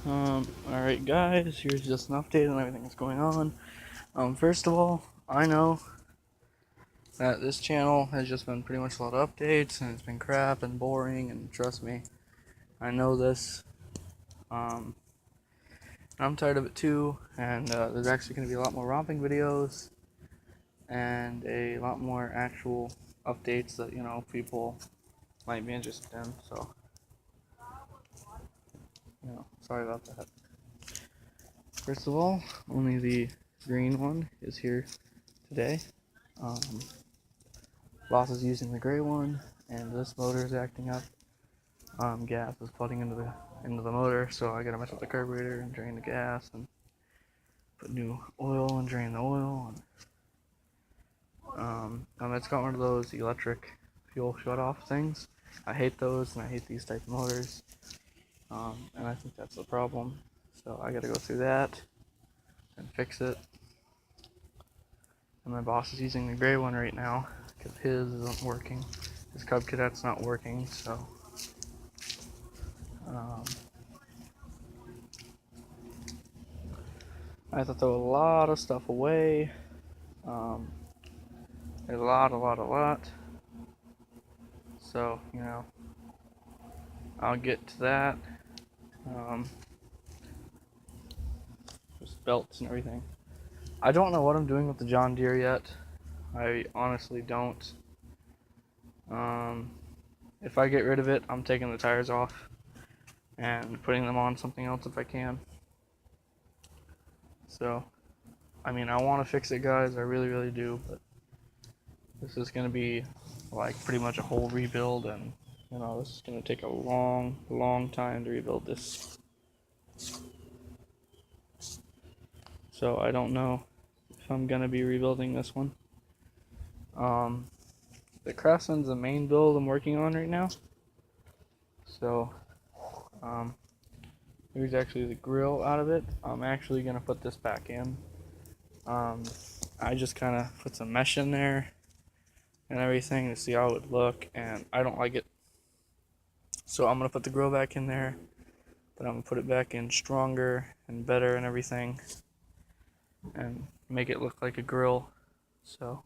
Alright guys, here's just an update on everything that's going on. First of all, I know that this channel has just been pretty much a lot of updates, and it's been crap and boring, and trust me, I know this. I'm tired of it too, and there's actually going to be a lot more romping videos, and a lot more actual updates that, people might be interested in, so, sorry about that. First of all, only the green one is here today. Boss is using the gray one, and this motor is acting up. Gas is flooding into the motor, so I gotta mess with the carburetor and drain the gas and put new oil and drain the oil. It's got one of those electric fuel shut-off things. I hate those, and I hate these type of motors. And I think that's the problem. So I gotta go through that and fix it. And my boss is using the gray one right now because his isn't working. His Cub Cadet's not working, so I have to throw a lot of stuff away. There's a lot. So, I'll get to that. Just belts and everything. I don't know what I'm doing with the John Deere yet. I honestly don't. If I get rid of it, I'm taking the tires off and putting them on something else if I can. So, I want to fix it, guys. I really do, but this is going to be like pretty much a whole rebuild, and this is going to take a long time to rebuild this. So I don't know if I'm going to be rebuilding this one. The Craftsman's the main build I'm working on right now. So here's actually the grill out of it. I'm actually going to put this back in. I just kind of put some mesh in there and everything to see how it would look, and I don't like it. So I'm going to put the grill back in there, but I'm going to put it back in stronger and better and everything, and make it look like a grill. So,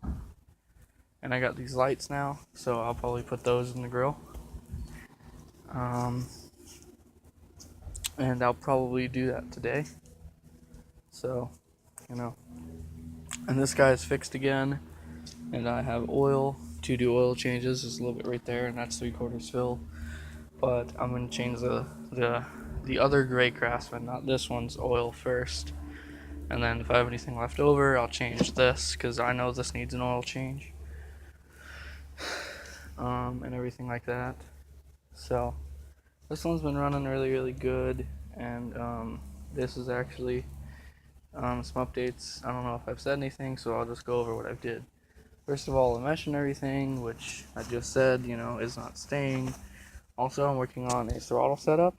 and I got these lights now, so I'll probably put those in the grill. And I'll probably do that today. So, and this guy is fixed again, and I have oil to do oil changes. There's a little bit right there, and that's 3/4 fill. But I'm going to change the other gray Craftsman, not this one's, oil first. And then if I have anything left over, I'll change this, because I know this needs an oil change. And everything like that. So this one's been running really good, and this is actually some updates. I don't know if I've said anything, so I'll just go over what I did. First of all, the mesh and everything, which I just said, is not staying. Also, I'm working on a throttle setup.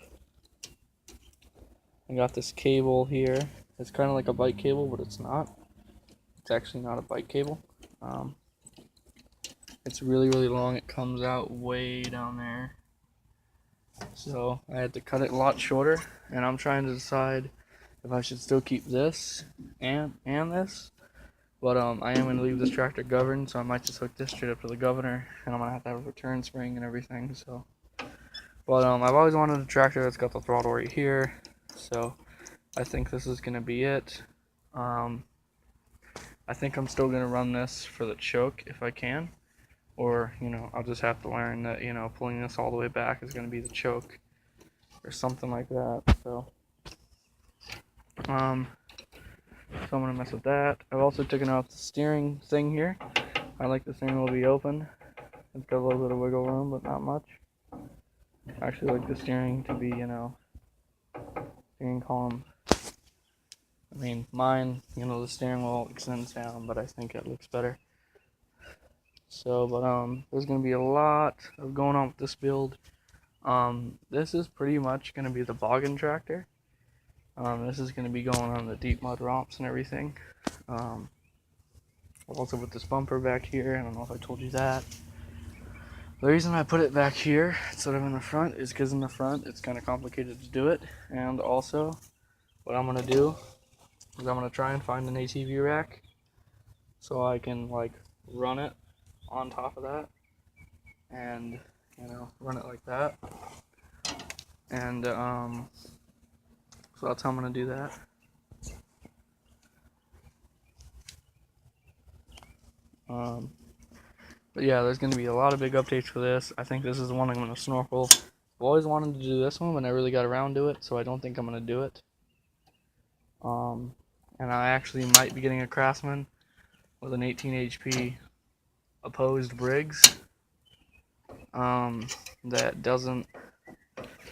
I got this cable here. It's kind of like a bike cable, but it's not. It's actually not a bike cable. It's really long. It comes out way down there. So I had to cut it a lot shorter, and I'm trying to decide if I should still keep this and this. But I am going to leave this tractor governed, so I might just hook this straight up to the governor, and I'm going to have a return spring and everything. So, but I've always wanted a tractor that's got the throttle right here, so I think this is going to be it. I think I'm still going to run this for the choke if I can, or I'll just have to learn that pulling this all the way back is going to be the choke or something like that. So I'm gonna mess with that. I've also taken off the steering thing here. I like the steering wheel to be open. It's got a little bit of wiggle room, but not much. I actually like the steering to be, steering column. Mine, the steering wheel extends down, but I think it looks better. So, but there's gonna be a lot of going on with this build. This is pretty much gonna be the boggin tractor. This is going to be going on the deep mud romps and everything. Also with this bumper back here, I don't know if I told you that. The reason I put it back here instead of in the front is because in the front it's kind of complicated to do it, and also what I'm gonna do is I'm gonna try and find an ATV rack so I can like run it on top of that and run it like that, and so that's how I'm gonna do that. But yeah, there's gonna be a lot of big updates for this. I think this is the one I'm gonna snorkel. I've always wanted to do this one, but I really got around to it, so I don't think I'm gonna do it. And I actually might be getting a Craftsman with an 18 HP opposed Briggs. That doesn't.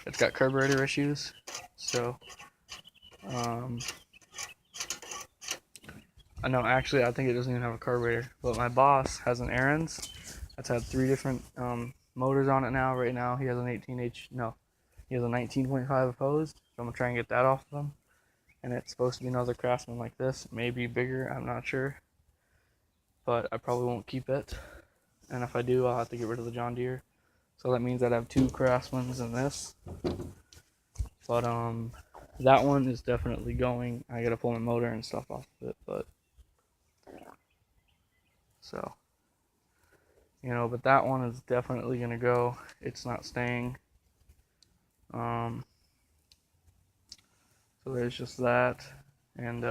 It's got carburetor issues, so I know actually I think it doesn't even have a carburetor. But my boss has an Ariens that's had 3 different motors on it now. Right now he has an 19.5 opposed. So I'm gonna try and get that off of him. And it's supposed to be another Craftsman like this, maybe bigger, I'm not sure. But I probably won't keep it. And if I do, I'll have to get rid of the John Deere. So that means I'd have 2 Craftsmans in this. But that one is definitely going. I gotta pull my motor and stuff off of it, but so but that one is definitely gonna go. It's not staying. So there's just that, and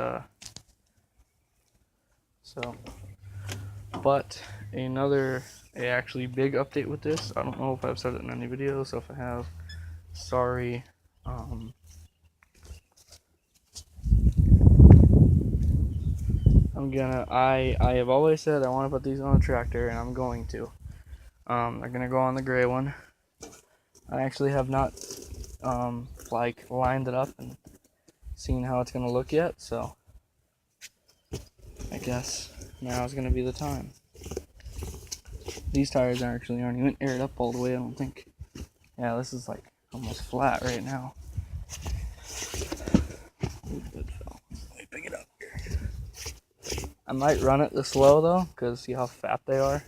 but another actually big update with this. I don't know if I've said it in any videos, so if I have, sorry. I have always said I want to put these on a tractor, and I'm going to. They're gonna go on the gray one. I actually have not like lined it up and seen how it's gonna look yet, so I guess now is gonna be the time. These tires aren't even aired up all the way, I don't think. Yeah, this is like almost flat right now. Let me pick it up here. I might run it this low though, because see how fat they are.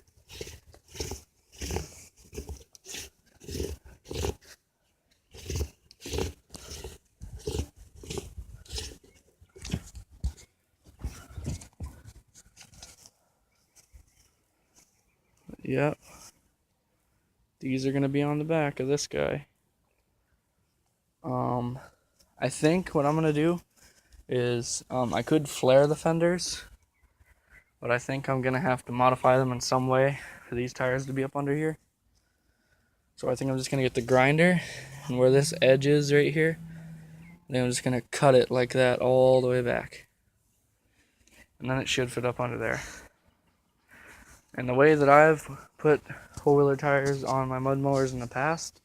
Yep. These are gonna be on the back of this guy. I think what I'm gonna do is I could flare the fenders, but I think I'm gonna have to modify them in some way for these tires to be up under here. So I think I'm just gonna get the grinder, and where this edge is right here, then I'm just gonna cut it like that all the way back, and then it should fit up under there. And the way that I've put four-wheeler tires on my mud mowers in the past,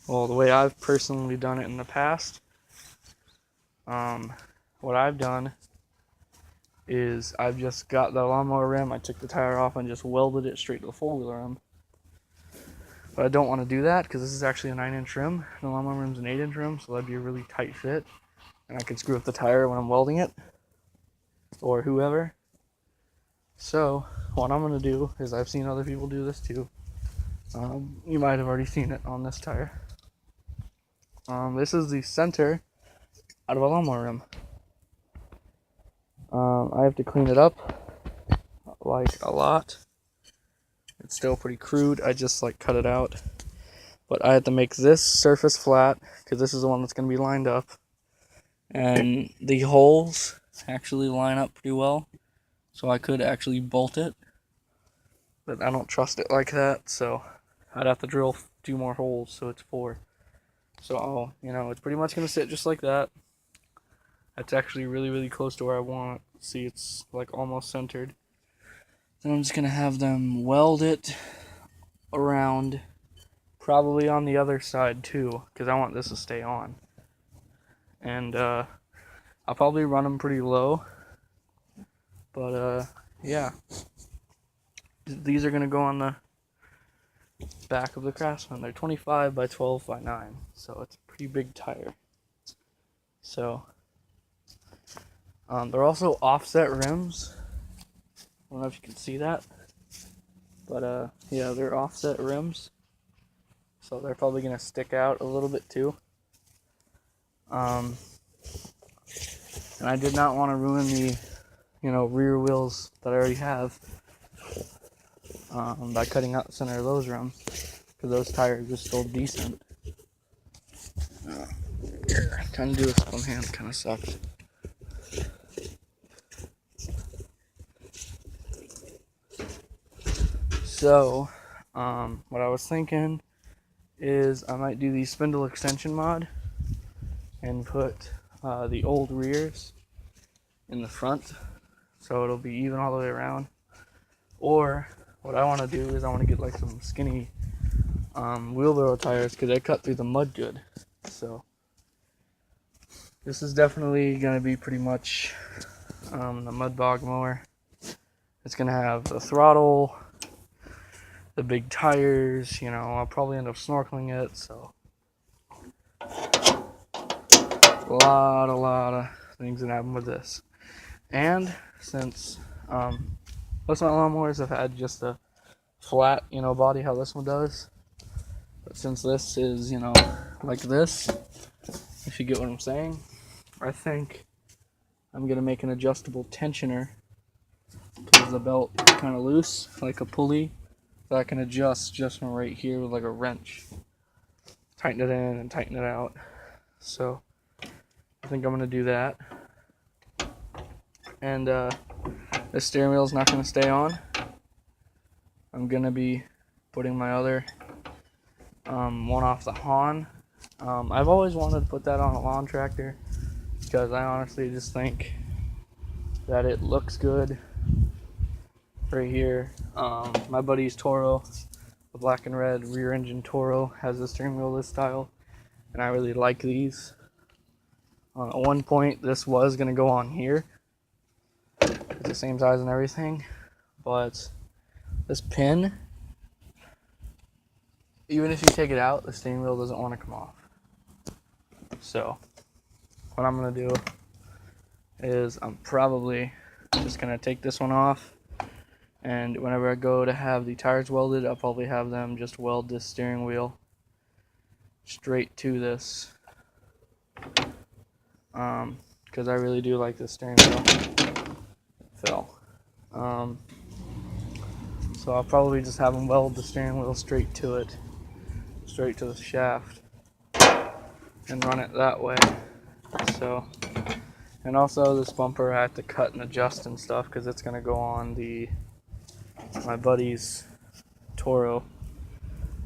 well, the way I've personally done it in the past, what I've done is I've just got the lawnmower rim, I took the tire off and just welded it straight to the four-wheeler rim. But I don't want to do that because this is actually a 9-inch rim. The lawnmower rim's an 8-inch rim, so that'd be a really tight fit. And I could screw up the tire when I'm welding it, or whoever. So what I'm going to do is, I've seen other people do this too. You might have already seen it on this tire. This is the center out of a lawnmower rim. I have to clean it up like a lot. It's still pretty crude. I just like cut it out. But I had to make this surface flat because this is the one that's going to be lined up. And the holes actually line up pretty well. So I could actually bolt it. But I don't trust it like that. So I'd have to drill 2 more holes, so it's 4. So, it's pretty much going to sit just like that. That's actually really, really close to where I want it. See, it's like almost centered. Then I'm just going to have them weld it around, probably on the other side too, because I want this to stay on. And I'll probably run them pretty low. But yeah. These are going to go on the back of the Craftsman. They're 25 by 12 by 9, so it's a pretty big tire. So they're also offset rims. I don't know if you can see that. But yeah, they're offset rims, so they're probably gonna stick out a little bit too. And I did not want to ruin the, rear wheels that I already have by cutting out the center of those rims, because those tires are still decent. Trying to do this with one hand kind of sucks. So, what I was thinking is I might do the spindle extension mod and put the old rears in the front, so it'll be even all the way around. Or what I want to do is I want to get like some skinny wheelbarrow tires, because they cut through the mud good. So this is definitely going to be pretty much the mud bog mower. It's going to have the throttle, the big tires, I'll probably end up snorkeling it, so a lot of things that happen with this. And since most of my lawnmowers have had just a flat, body, how this one does, but since this is, like this, if you get what I'm saying, I think I'm gonna make an adjustable tensioner, because the belt is kind of loose, like a pulley, so I can adjust just from right here with like a wrench, tighten it in and tighten it out. So I think I'm gonna do that. And this steering wheel is not gonna stay on. I'm gonna be putting my other one off the Hahn. I've always wanted to put that on a lawn tractor, because I honestly just think that it looks good right here. My buddy's Toro, the black and red rear engine Toro, has a steering wheel this style, and I really like these. At one point this was going to go on here, it's the same size and everything, but this pin, even if you take it out, the steering wheel doesn't want to come off. So what I'm going to do is I'm probably just going to take this one off, and whenever I go to have the tires welded, I'll probably have them just weld this steering wheel straight to this, because I really do like this steering wheel. It fell. So I'll probably just have them weld the steering wheel straight to it, straight to the shaft, and run it that way. So, and also this bumper I have to cut and adjust and stuff, because it's going to go on my buddy's Toro.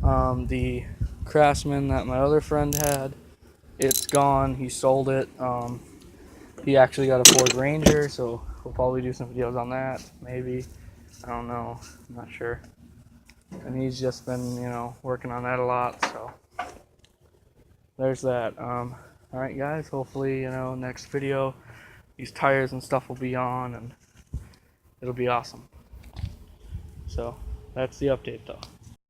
The Craftsman that my other friend had, it's gone. He sold it. He actually got a Ford Ranger, so we'll probably do some videos on that, maybe. I don't know. I'm not sure. And he's just been, working on that a lot, so there's that. Alright guys, hopefully, next video these tires and stuff will be on, and it'll be awesome. So that's the update though.